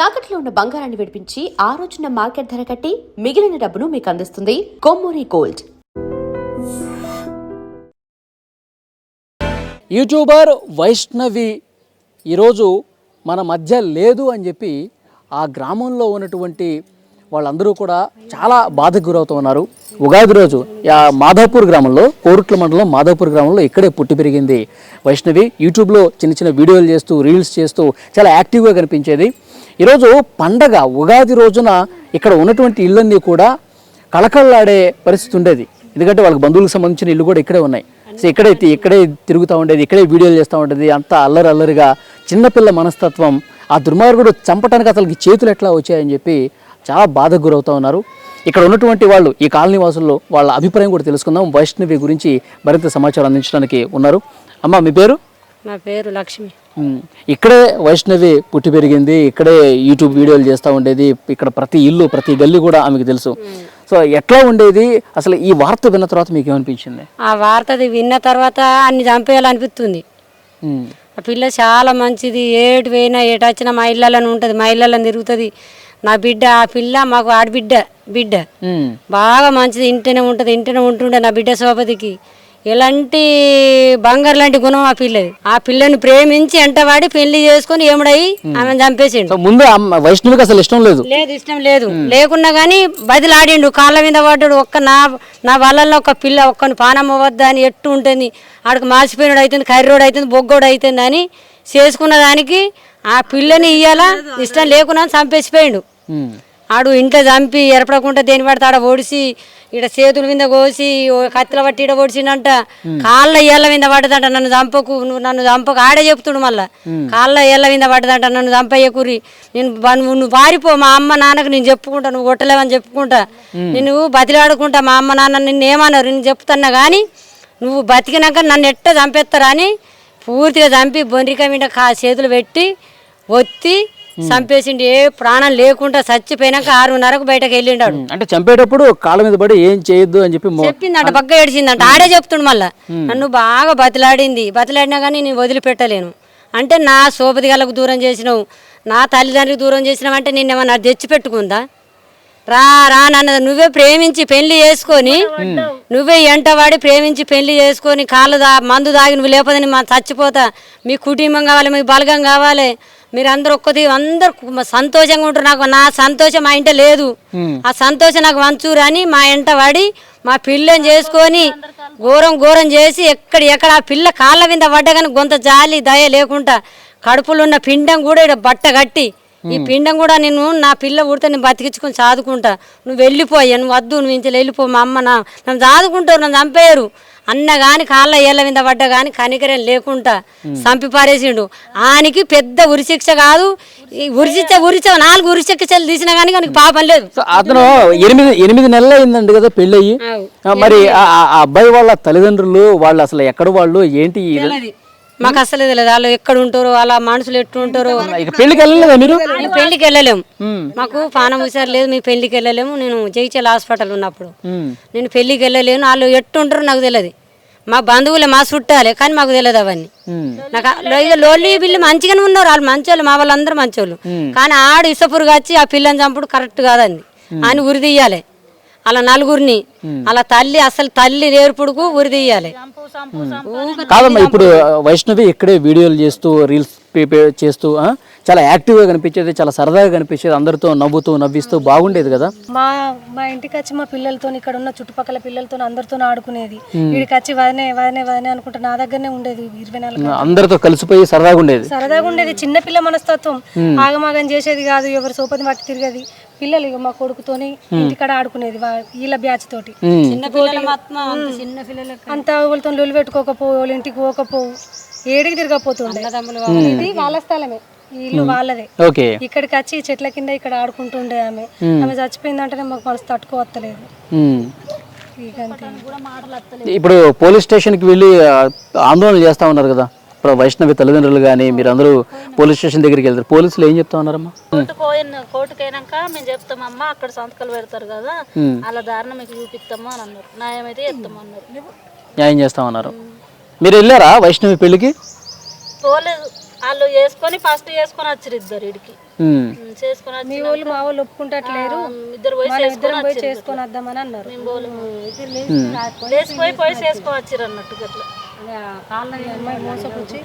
తాకట్లో ఉన్న బంగారాన్ని విడిపించి ఆ రోజున మార్కెట్ ధర కట్టి మిగిలిన డబ్బును మీకు అందిస్తుంది కొమ్మూరి గోల్డ్. యూట్యూబర్ వైష్ణవి ఈరోజు మన మధ్య లేదు అని చెప్పి ఆ గ్రామంలో ఉన్నటువంటి వాళ్ళందరూ కూడా చాలా బాధకు గురవుతూ ఉన్నారు. ఉగాది రోజు మాధవపూర్ గ్రామంలో, కోరుట్ల మండలం మాధవపూర్ గ్రామంలో ఇక్కడే పుట్టి పెరిగింది వైష్ణవి. యూట్యూబ్లో చిన్న చిన్న వీడియోలు చేస్తూ, రీల్స్ చేస్తూ చాలా యాక్టివ్గా కనిపించేది. ఈరోజు పండగ ఉగాది రోజున ఇక్కడ ఉన్నటువంటి ఇళ్ళన్నీ కూడా కళకళలాడే పరిస్థితి ఉండేది. ఎందుకంటే వాళ్ళకి బంధువులకు సంబంధించిన ఇల్లు కూడా ఇక్కడే ఉన్నాయి. సో ఇక్కడే తిరుగుతూ ఉండేది, ఇక్కడే వీడియోలు చేస్తూ ఉండేది. అంతా అల్లరిగా చిన్నపిల్ల మనస్తత్వం. ఆ దుర్మార్గుడు చంపటానికి అసలుకి చేతులు ఎట్లా వచ్చాయని చెప్పి చాలా బాధకు గురవుతూ ఉన్నారు. ఇక్కడ ఉన్నటువంటి వాళ్ళు, ఈ కాలనీ వాసుల్లో వాళ్ళ అభిప్రాయం కూడా తెలుసుకుందాం. వైష్ణవి గురించి మరింత సమాచారం అందించడానికి ఉన్నారు. అమ్మ, మీ పేరు? నా పేరు లక్ష్మి. ఇక్కడే వైష్ణవి పుట్టి పెరిగింది, ఇక్కడే యూట్యూబ్ వీడియోలు చేస్తూ ఉండేది. ఇక్కడ ప్రతి ఇల్లు, ప్రతి గల్లీ కూడా ఆమెకు తెలుసు. సో ఎట్లా ఉండేది అసలు? ఈ వార్త విన్న తర్వాత మీకు ఏమనిపించింది? ఆ వార్త విన్న తర్వాత అన్ని చంపేయాలనిపిస్తుంది. ఆ పిల్ల చాలా మంచిది, ఏటు పోయినా ఏటు వచ్చినా మా ఇళ్ళని ఉంటుంది, మా ఇళ్ళని తిరుగుతుంది. నా బిడ్డ, ఆ పిల్ల మాకు బిడ్డ బాగా మంచిది, ఇంటనే ఉంటుంది, ఇంటనే ఉంటుండే నా బిడ్డ సోపతికి. ఎలాంటి బంగారు లాంటి గుణం ఆ పిల్లది. ఆ పిల్లని ప్రేమించి ఎంటవాడి పెళ్లి చేసుకుని ఏముడయి ఆమె చంపేసిండు. ముందు వైష్ణవికి అసలు ఇష్టం లేదు, ఇష్టం లేదు. లేకున్నా గానీ బదిలాడిండు, కాళ్ళ మీద పడ్డాడు. నా వాళ్ళల్లో ఒక పిల్ల ఒక్కని పానమ్మ వద్ద అని ఎట్టు ఉంటుంది, ఆడికి మాసిపోయినాడు అవుతుంది, కర్రోడు అవుతుంది, బొగ్గోడు అవుతుంది అని చేసుకున్న దానికి ఆ పిల్లని ఇయ్యాల ఇష్టం లేకున్నా చంపేసిపోయిండు. ఆడు ఇంట్లో చంపి ఎరపడకుండా దేని పడితే ఆడ ఓడిసి, ఇక్కడ చేతుల మీద కోసి కత్తిల పట్టి ఈడ ఓడిసిండంట. కాళ్ళ ఏళ్ళ మీద పడ్డదంట, నన్ను చంపకు, నన్ను చంపకు. ఆడే చెప్తుడు మళ్ళా, కాళ్ళ ఏళ్ళ మీద పడ్డదంట, నన్ను చంపయ్యకూరి, నువ్వు పారిపో, మా అమ్మ నాన్నకు నేను చెప్పుకుంటా, నువ్వు కొట్టలేవని చెప్పుకుంటా, నేను బతిలాడుకుంటా, మా అమ్మ నాన్న నిన్ను ఏమన్నారు నేను చెప్తున్నా కానీ నువ్వు బతికినాక నన్ను ఎట్ట చంపేస్తారా అని పూర్తిగా చంపి బొండ్రిక మీద చేతులు పెట్టి ఒత్తి చంపేసిండు. ఏ ప్రాణం లేకుండా చచ్చిపోయినాక 6:30కు బయటకు వెళ్ళిండాడు. అంటే చంపేటప్పుడు కాళ్ళ మీద పడి ఏం చేయొద్దు అని చెప్పి చెప్పిందంట, బగ్గ ఏడిచిందంట. ఆడే చెప్తుండు మళ్ళా, నన్ను బాగా బతిలాడినా కానీ నేను వదిలిపెట్టలేను అంటే, నా సోపతి గలకు దూరం చేసినావు, నా తల్లిదండ్రికి దూరం చేసినావు అంటే నిన్నేమన్నా తెచ్చిపెట్టుకుందా? రా నన్నది. నువ్వే ప్రేమించి పెళ్లి చేసుకొని, నువ్వే ఎంటవాడి ప్రేమించి పెళ్లి చేసుకొని కాళ్ళు మందు దాగి నువ్వు లేకపోతే మా చచ్చిపోతా, మీ కుటుంబం కావాలి, మీకు బలగం కావాలి, మీరు అందరూ అందరు సంతోషంగా ఉంటారు. నాకు నా సంతోషం మా ఇంట లేదు, ఆ సంతోషం నాకు వంచూరు అని మా ఇంట వాడి మా పిల్లని చేసుకొని ఘోరం చేసి ఎక్కడ ఆ పిల్ల కాళ్ళ మీద పడ్డగాని గొంత జాలి దయ లేకుండా కడుపులో ఉన్న పిండం కూడా ఇక్కడ బట్ట కట్టి, ఈ పిండం కూడా నేను నా పిల్ల ఉడితే నేను బతికించుకొని చదువుకుంటా, నువ్వు వెళ్ళిపోయా, నువ్వు వద్దు, నువ్వు ఇంత వెళ్ళిపో, మా అమ్మ నన్ను చదువుకుంటారు, నన్ను చంపేయరు అన్న కానీ కాళ్ళ ఏళ్ళ మీద పడ్డ కానీ కనికరం లేకుండా చంపి పారేసిండు. ఆయనకి పెద్ద ఉరిశిక్ష కాదు, ఉరిశిక్ష 4 ఉరిశిక్షలు తీసినా కానీ మనకి పాపం లేదు. అతను 8 నెలలు అయిందండి కదా పెళ్ళి అయ్యి. మరి ఆ అబ్బాయి వాళ్ళ తల్లిదండ్రులు వాళ్ళు అసలు ఎక్కడ, వాళ్ళు ఏంటి మాకు అసలు తెలియదు. వాళ్ళు ఎక్కడ ఉంటారో, వాళ్ళ మనుషులు ఎట్టు ఉంటారో. పెళ్లికి వెళ్ళలేదా మీరు? పెళ్లికి వెళ్ళలేము, మాకు పానం హుషారు లేదు, మేము పెళ్లికి వెళ్ళలేము. నేను జైచల్ హాస్పిటల్ ఉన్నప్పుడు నేను పెళ్లికి వెళ్ళలేను. వాళ్ళు ఎట్టు ఉంటారో నాకు తెలియదు. మా బంధువులే, మా చుట్టాలే, కానీ మాకు తెలియదు అవన్నీ. నాకు లోన్లీ పిల్లి మంచిగానే ఉన్నారు, వాళ్ళు మంచోళ్ళు, మా వాళ్ళందరూ మంచోళ్ళు. కానీ ఆడు ఇసపురుగా వచ్చి ఆ పిల్లని చంపుడు కరెక్ట్ కాదండి అని ఉరి తీయాలి. అలా నలుగురిని, అలా అసలు తల్లి నేర్పుడుకు ఉరి తీయాలి. కాదమ్మా, ఇప్పుడు వైష్ణవి ఇక్కడే వీడియోలు చేస్తూ, రీల్స్ చేస్తూ చాలా యాక్టివ్గా కనిపించేది, చాలా సరదాగా కనిపించేది, అందరితో నవ్విస్తూ బాగుండేది కదా. మా ఇంటికి వచ్చి మా పిల్లలతో, ఇక్కడ ఉన్న చుట్టుపక్కల పిల్లలతో అందరితో ఆడుకునేది. వీడికి వచ్చి వదనే అనుకుంటా నా దగ్గరనే ఉండేది. 24 అందరితో కలిసిపోయి సరదాగా ఉండేది. చిన్న పిల్ల మనస్తత్వం, ఆగమాగం చేసేది కాదు, ఎవరు సోపతి పట్టి తిరిగేది. పిల్లలు మా కొడుకుతోని ఇంటికాడ ఆడుకునేది, వీళ్ళ బ్యాచ్ తోటి. అంతా వాళ్ళతో లొల్లి పెట్టుకోకపోవు, వాళ్ళ ఇంటికి పోకపోవు, ఏడికి తిరగపోతుండే. ఇది వాళ్ళ స్థలమే, ఇల్లు వాళ్ళదే. ఇక్కడికి వచ్చి చెట్ల కింద ఇక్కడ ఆడుకుంటుండే. ఆమె చచ్చిపోయిందంటేనే మాకు మనసు తట్టుకోవత్తలేదు. ఇప్పుడు పోలీస్ స్టేషన్ కి వెళ్ళి ఆందోళన చేస్తా ఉన్నారు కదా వైష్ణవి తల్లిదండ్రులు కానీ, మీరు అందరూ పోలీస్ స్టేషన్ దగ్గరికి వెళ్తారు, పోలీసులు ఏం చెప్తా ఉన్నారమ్మా? కోర్టుకైనాక మేము చెప్తామమ్మా, అక్కడ సంతకాలు పెడతారు కదా, అలా దారుణ మీకు చూపిస్తాము అని అన్నారు. న్యాయం అయితే చెప్తామన్నారు, న్యాయం చేస్తామన్నారు. మీరు వెళ్ళారా వైష్ణవి పెళ్లికి? పోలేదు, వాళ్ళు చేసుకొని ఫస్ట్ చేసుకొని వచ్చారు ఇద్దరు ఇడికి చేసుకొని మీ వాళ్ళు మా వాళ్ళు ఒప్పుకుంటట్లేరు, ఇద్దరు పోయి ఇద్దరం పోయి చేసుకొని వద్దామని అన్నారు. పోయి చేసుకోవచ్చారు అన్నట్టు గట్లా అమ్మాయి మోసపుచ్చి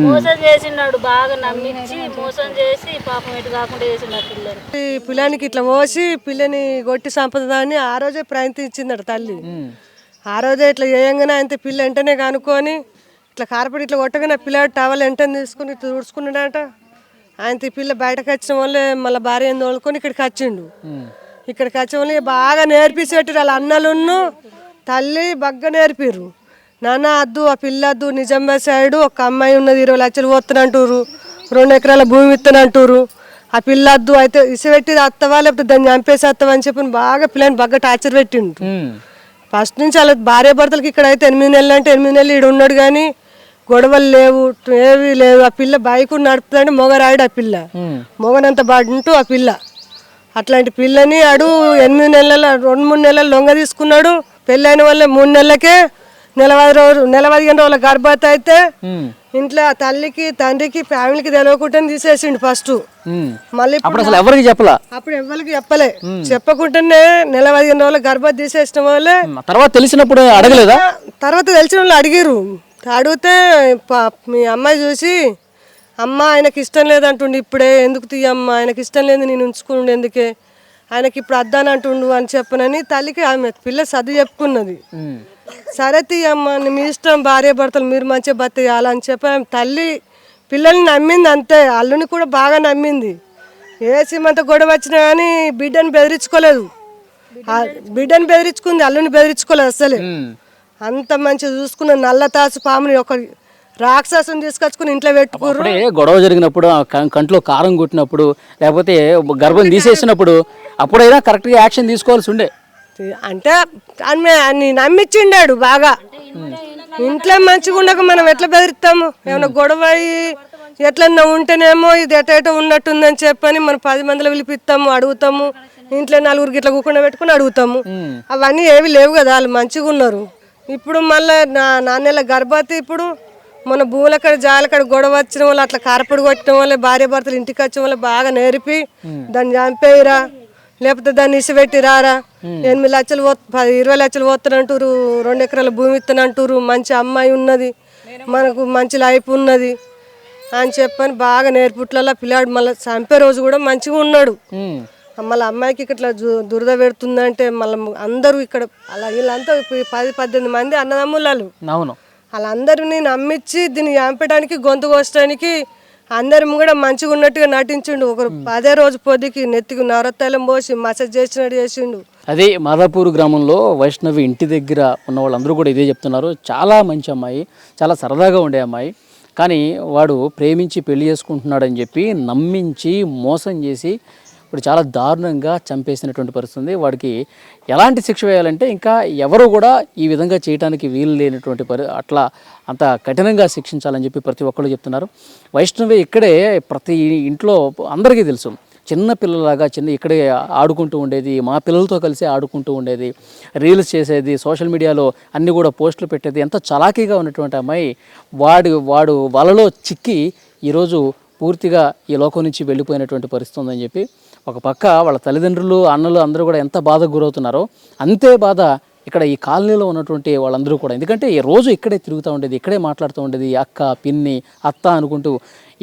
మోసం చేసినాడు, బాగా నమ్మించి మోసం చేసి పాపం ఎటు కాకుండా చేసినాడు పిల్లలు. ఈ పిల్లానికి ఇట్లా పోసి పిల్లని కొట్టి సంపదని ఆ రోజే ప్రయత్నించిందట తల్లి. ఆ రోజే ఇట్లా చేయంగానే ఆయన పిల్ల వెంటనే కనుక్కొని ఇట్లా కార్పెట్ ఇట్లా కొట్టగానే పిల్లాడు టవల్ వెంటనే తీసుకుని తుడుచుకున్నాడట. ఆయన పిల్ల బయటకు వచ్చిన వాళ్ళే మళ్ళీ భార్య తోలుకొని ఇక్కడికి వచ్చిండు. ఇక్కడికి వచ్చిన వాళ్ళు బాగా నేర్పిసి పెట్టారు. వాళ్ళ అన్నలున్ను తల్లి బాగా నేర్పిర్రు. నాన్న అద్దు ఆ పిల్ల అద్దు, నిజామాబాద్ సైడు ఒక అమ్మాయి ఉన్నది 20 లక్షలు పోతున్నంటారు, 2 ఎకరాల భూమి ఇస్తున్నంటారు. ఆ పిల్ల అద్దు అయితే ఇసుపెట్టి అత్తవా లేకపోతే దాన్ని చంపేసి అత్తవా అని చెప్పి బాగా పిల్లని బాగా టార్చర్ పెట్టిండు. ఫస్ట్ నుంచి అలా భార్య భర్తలకి ఇక్కడ అయితే 8 నెలలు అంటే 8 నెలలు ఇక్కడ ఉన్నాడు కానీ గొడవలు లేవు, ఏవి లేవు. ఆ పిల్ల బైక్ నడుపుతుందంటే మొగరాయుడు ఆ పిల్ల, మొగనంత బాడుంటూ ఆ పిల్ల. అట్లాంటి పిల్లని ఆడు 8 నెలల 2-3 నెలలు లొంగ తీసుకున్నాడు. పెళ్ళైన వాళ్ళే 3 నెలలకే 15 రోజుల గర్భవతి అయితే ఇంట్లో ఆ తల్లికి తండ్రికి ఫ్యామిలీకి తెలియకుండా తీసేసిండు ఫస్ట్. మళ్ళీ అసలు ఎవరికి చెప్పలా, అప్పుడు ఎవరికి చెప్పలే, చెప్పకుండానే 15 రోజుల గర్భవతి తీసేసిన వాళ్ళే. తర్వాత తెలిసినప్పుడు అడగలేదా? తర్వాత తెలిసిన వాళ్ళు అడిగిరు. అడిగితే మీ అమ్మాయి చూసి అమ్మ ఆయనకి ఇష్టం లేదంటుండు, ఇప్పుడే ఎందుకు తీయమ్మ, ఆయనకి ఇష్టం లేదు నేను ఉంచుకుండు ఎందుకే, ఆయనకి ఇప్పుడు అద్దానంటుండు అని చెప్పనని తల్లికి ఆమె పిల్ల సర్ది చెప్పుకున్నది. సరే తీయమ్మ మీ ఇష్టం, భార్య భర్తలు మీరు మంచిగా బతకాలని చెప్పి తల్లి పిల్లల్ని నమ్మింది అంతే. అల్లుని కూడా బాగా నమ్మింది. ఏ సీమంత గొడవ వచ్చినా కానీ బిడ్డని బెదిరించుకోలేదు. బిడ్డని బెదిరించుకుంది, అల్లుని బెదిరించుకోలేదు అసలే. అంత మంచిగా చూసుకున్న నల్ల తాసు పాముని ఒక రాక్షసుని తీసుకొచ్చుకుని ఇంట్లో పెట్టుకోరు. గొడవ జరిగినప్పుడు కంట్లో కారం కొట్టినప్పుడు లేకపోతే గర్భం తీసేసినప్పుడు అప్పుడైనా కరెక్ట్గా యాక్షన్ తీసుకోవాల్సి ఉండే. అంటే అన్ని నమ్మిచ్చిండాడు బాగా. ఇంట్లో మంచిగా ఉండక మనం ఎట్లా బెదిరిస్తాము? ఏమైనా గొడవ ఎట్లన్నా ఉంటేనేమో ఇది ఎటో ఉన్నట్టుందని చెప్పని మనం 10 మందిలో పిలిపిస్తాము, అడుగుతాము. ఇంట్లో 4 ఇట్లా కూకుండా పెట్టుకుని అడుగుతాము. అవన్నీ ఏవి లేవు కదా, వాళ్ళు మంచిగా ఉన్నారు. ఇప్పుడు మళ్ళీ 4 నెలల గర్భవతి. ఇప్పుడు మన భూములక్కడ జాలక్కడ గొడవ వచ్చిన వాళ్ళు అట్లా కార్పొడి కొట్టిన వాళ్ళే భార్య భర్తలు ఇంటికి వచ్చిన వాళ్ళే బాగా నేర్పి దాన్ని చంపేయరా లేకపోతే దాన్ని ఇసిపెట్టి రారా, 8 లక్షలు 20 లక్షలు పోతానంటారు, 2 ఎకరాల భూమి ఇస్తానంటారు, మంచి అమ్మాయి ఉన్నది, మనకు మంచి లైఫ్ ఉన్నది అని చెప్పని బాగా నేర్పుట్లలో పిల్లాడు మళ్ళీ చంపే రోజు కూడా మంచిగా ఉన్నాడు. మళ్ళీ అమ్మాయికి ఇట్లా దురద పెడుతుందంటే మళ్ళీ అందరూ ఇక్కడ అలా వీళ్ళంతా 10-18 మంది అన్నదమ్ముళ్ళు. అవును, వాళ్ళందరినీ నమ్మించి దీన్ని చంపడానికి గొంతు కోసడానికి అందరం కూడా మంచిగా ఉన్నట్టుగా నటించిండు. ఒకరు అదే రోజు పొద్దుకి నెత్తికి నవరత్తాలం పోసి మసాజ్ చేసినట్టు చేసిండు. అదే మాదాపూర్ గ్రామంలో వైష్ణవి ఇంటి దగ్గర ఉన్న వాళ్ళందరూ కూడా ఇదే చెప్తున్నారు. చాలా మంచి అమ్మాయి, చాలా సరదాగా ఉండే అమ్మాయి, కానీ వాడు ప్రేమించి పెళ్లి చేసుకుంటున్నాడని చెప్పి నమ్మించి మోసం చేసి ఇప్పుడు చాలా దారుణంగా చంపేసినటువంటి పరిస్థితి. వాడికి ఎలాంటి శిక్ష వేయాలంటే ఇంకా ఎవరు కూడా ఈ విధంగా చేయడానికి వీలు లేనటువంటి అట్లా అంత కఠినంగా శిక్షించాలని చెప్పి ప్రతి ఒక్కళ్ళు చెప్తున్నారు. వైష్ణవి ఇక్కడే ప్రతి ఇంట్లో అందరికీ తెలుసు, చిన్న పిల్లలాగా ఇక్కడే ఆడుకుంటూ ఉండేది, మా పిల్లలతో కలిసి ఆడుకుంటూ ఉండేది, రీల్స్ చేసేది, సోషల్ మీడియాలో అన్నీ కూడా పోస్టులు పెట్టేది. ఎంత చలాకీగా ఉన్నటువంటి అమ్మాయి వాడు వలలో చిక్కి ఈరోజు పూర్తిగా ఈ లోకం నుంచి వెళ్ళిపోయినటువంటి పరిస్థితి ఉందని చెప్పి ఒక పక్క వాళ్ళ తల్లిదండ్రులు అన్నలు అందరూ కూడా ఎంత బాధకు గురవుతున్నారో అంతే బాధ ఇక్కడ ఈ కాలనీలో ఉన్నటువంటి వాళ్ళందరూ కూడా. ఎందుకంటే ఈ రోజు ఇక్కడే తిరుగుతూ ఉండేది, ఇక్కడే మాట్లాడుతూ ఉండేది, అక్క పిన్ని అత్త అనుకుంటూ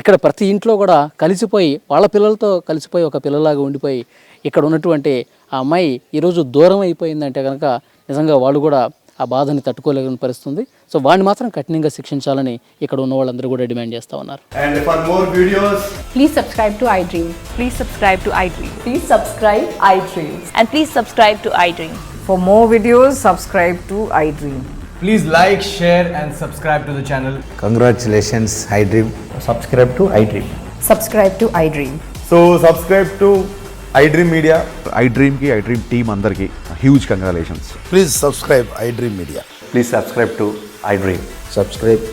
ఇక్కడ ప్రతి ఇంట్లో కూడా కలిసిపోయి వాళ్ళ పిల్లలతో కలిసిపోయి ఒక పిల్లలాగా ఉండిపోయి ఇక్కడ ఉన్నటువంటి ఆ అమ్మాయి ఈరోజు దూరం అయిపోయిందంటే కనుక నిజంగా వాళ్ళు కూడా ఆ బాధని తట్టుకోలేని పరిస్థితుంది. సో వాడిని మాత్రం కఠినంగా శిక్షించాలని ఇక్కడ ఉన్న వాళ్ళందరూ కూడా డిమాండ్ చేస్తూ ఉన్నారు. And for more videos, please subscribe to iDream. Please subscribe to iDream. Please subscribe iDream. And please subscribe to iDream. For more videos, subscribe to iDream. please like, share and subscribe to the channel. Congratulations, iDream. Subscribe to iDream. Subscribe to iDream. So subscribe to iDream Media. iDream ki iDream team andarki huge congratulations. Please subscribe iDream Media. Please subscribe to iDream. Subscribe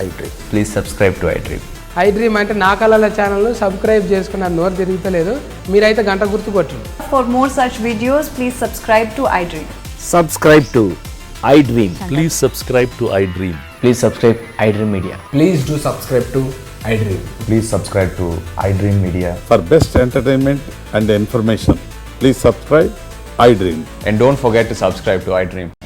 iDream. Please subscribe to iDream. iDream అంటే నా కళల channel subscribe చేసుకున్న నోరు తిరుగుతలేదు, మీరైతే గంట గుర్తు కొట్టండి. For more such videos, please subscribe to iDream. Subscribe to iDream. Please subscribe to iDream. Please subscribe iDream Media. Please do subscribe to iDream. Please subscribe to iDream Media. For best entertainment and information, please subscribe iDream. And don't forget to subscribe to iDream.